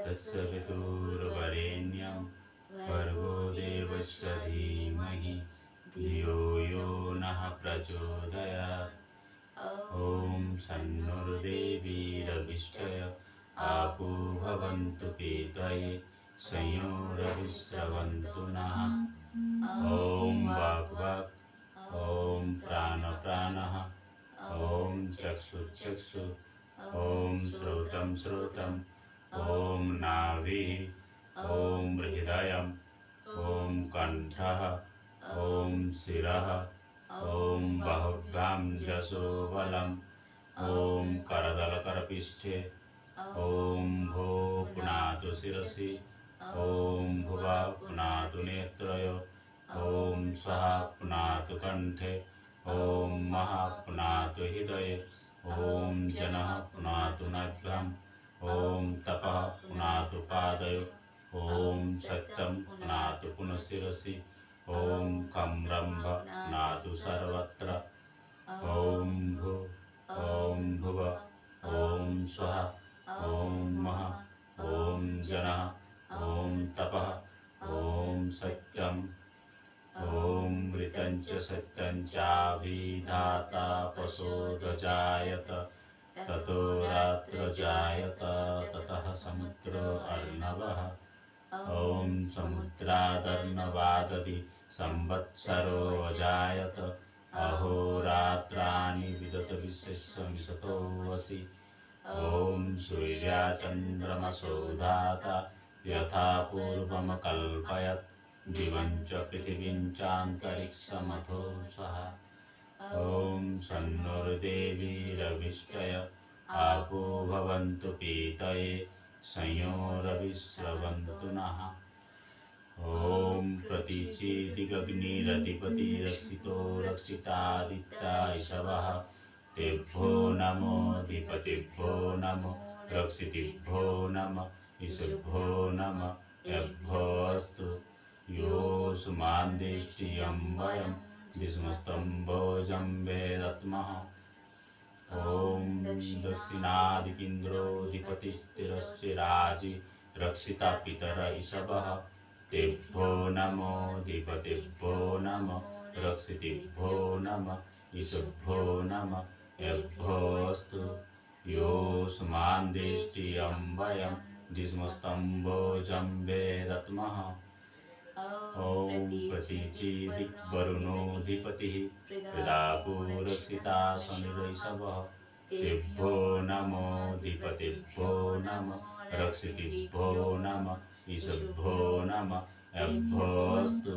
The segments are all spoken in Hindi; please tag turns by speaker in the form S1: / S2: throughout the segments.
S1: तस्य पितुर्वरेण्यं भर्गो देवस्य धीमहि धियो यो नः प्रचोदयात्। ॐ सन्नुर्देवीरभिष्टय आपो भवन्तु पीतये संयोरविस्रवन्तु नः। ॐ वाक् ॐ प्राणः ॐ चक्षुः ॐ श्रोत्रम् ॐ नाभिः ॐ हृदयम् ॐ कण्ठः ॐ शिरः ॐ बाहुभ्यां जसोबलम् ॐ करतलकरपृष्ठे ॐ भो पुनातु शिरसि ॐ भुवः पुनातु नेत्रयो ॐ स्वः पुनातु कण्ठे ॐ महः पुनातु हृदये ॐ जनः पुनातु नाभ्याम् ॐ तपः पुनातु पादयो ॐ सत्यं पुनातु पुनःशिरसि ॐ खं ब्रह्म पुनातु सर्वत्र ॐ भुवः ॐ स्वः ॐ महः ॐ जनः ॐ तपः ॐ सत्यम् ॐ मृतं च सत्यं चाभिधाता पशोदजायत ततो रात्र जायत ततः समुद्रो अर्णवः ॐ समुद्रादर्णवादधि संवत्सरो अजायत अहोरात्राणि विदतविश्वमिषतो वसि ॐ सूर्याचन्द्रमसो धाता यथा पूर्वमकल्पयत् दिवं च पृथिवीं चान्तरिक्षमथो स्वः ॐ सन्नुर्देवीरभिष्टय आपो भवन्तु पीतये संयोरविस्रवन्तु नः। ॐ प्रतीचीदिगग्निरधिपतिरक्षितो रक्षितादित्या इषवः तेभ्यो नमो धिपतिभ्यो नमो रक्षितिभ्यो नमः इषभ्यो नमः यभ्योऽस्तु योऽस्मान्दिष्टियं वयं दिस्मस्तम्भोजं वेदत्मः। ॐ दक्षिणादिकिन्द्रोऽधिपतिस्थिरश्चिराजि रक्षिता पितर इषवः तेभ्यो नमो धिपतिभ्यो नमः रक्षितिभ्यो नमः इषभ्यो नमः यभ्योऽस्तु योऽस्मान्दिष्टियं वयं दिस्मस्तम्भोजं वेदत्मः। ॐ प्रतीचीदिग्वरुणोऽधिपतिः प्रदाको रक्षिता शनिरैषवः तेभ्यो नमो धिपतिभ्यो नमः रक्षितिभ्यो नमः इषभ्यो नमः यभ्योऽस्तु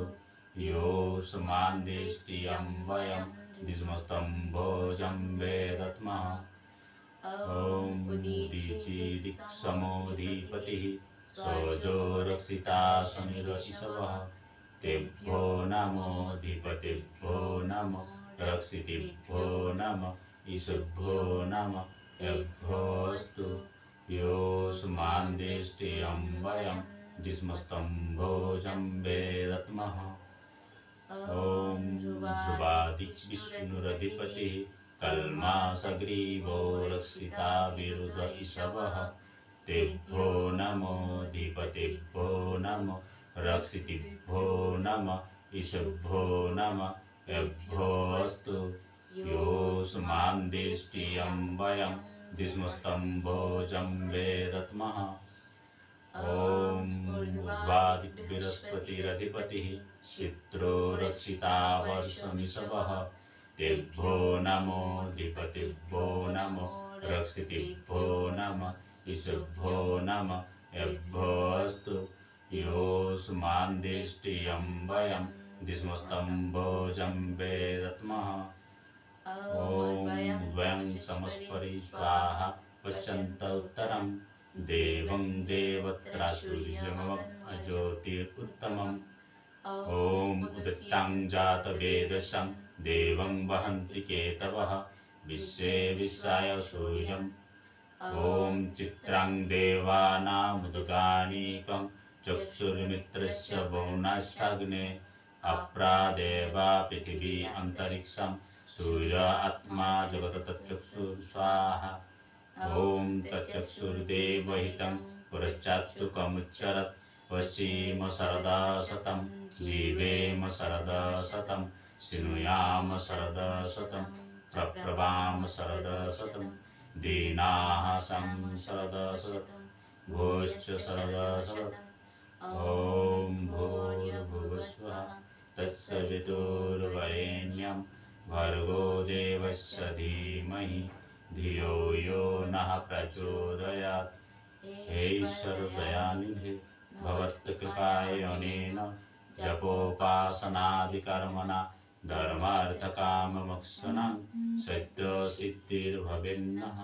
S1: योऽस्मान्दिष्टियं वयं दिस्मस्तम्भोजं वेदत्मः। ॐ दीचीदिक्समोऽधिपतिः सजो रक्षिता शनिरैषवः तेभ्यो नमो धिपतिभ्यो नमः रक्षितिभ्यो नमः इषभ्यो नमः यभ्योऽस्तु योऽस्मान्दिष्टियं वयं दिस्मस्तम्भोजं वेदत्मः। ॐ ध्रुवादिविष्णुरधिपतिः कल्मासग्रीवो रक्षिता विरुध इषवः तेभ्यो नमो धिपतिभ्यो नमः रक्षितिभ्यो नमः इषभ्यो नमः यभ्योऽस्तु योऽस्मान्दिष्टियं वयं दिस्मस्तम्भोजं वेदत्मः। ॐ ऊर्ध्वादिबृहस्पतिरधिपतिः चित्रो रक्षिता वर्षमिषवः तेभ्यो नमो धिपतिभ्यो नमो रक्षितिभ्यो नमः इषभ्यो नमः यभ्योऽस्तु योऽस्मान्दिष्टियं वयं दिस्मस्तम्भोजं वेदत्मः। ॐ द्वयं तमस्परि स्वाहा पश्यन्त उत्तरं देवं देवत्रासुर्यमज्योतिरुत्तमम् ॐ उदितां जातवेदसं देवं वहन्ति केतवः विश्वे विश्वाय सूर्यम् ॐ चित्रां देवानामुदगानीकं चक्षुर्मित्रस्य वरुणस्याग्ने अप्रादेवा पृथिवी अन्तरिक्षं सूर्य आत्मा जगत् तच्चक्षुः स्वाहा ॐ तच्चक्षुर्देवहितं पुरश्चात्तु कमुच्चरत् पश्चिम शरदा शतं जीवेम शरदा शतं शृणुयाम शरदा शतं प्रप्रभाम शरदा शतं दीनाः सं शरदा शतं भोश्च शरदा शतं ॐ भूर्भुवस्वः तत्सवितुर्वरेण्यं भर्गो देवस्य धीमहि धियो यो नः प्रचोदयात् हे ईश्वरदयानिधे भवत्कृपायोनेन जपोपासनादिकर्मणा धर्मार्थकाममोक्षाणां सिद्धिर्भवेन्नः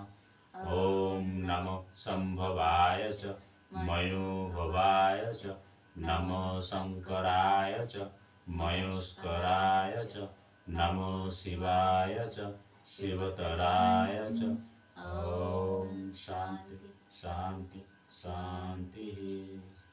S1: ॐ नमो संभवाय च मयोभवाय च नमो शङ्कराय च मयोस्कराय च नमो शिवाय च शिवतराय च ॐ शान्ति शान्ति शान्तिः।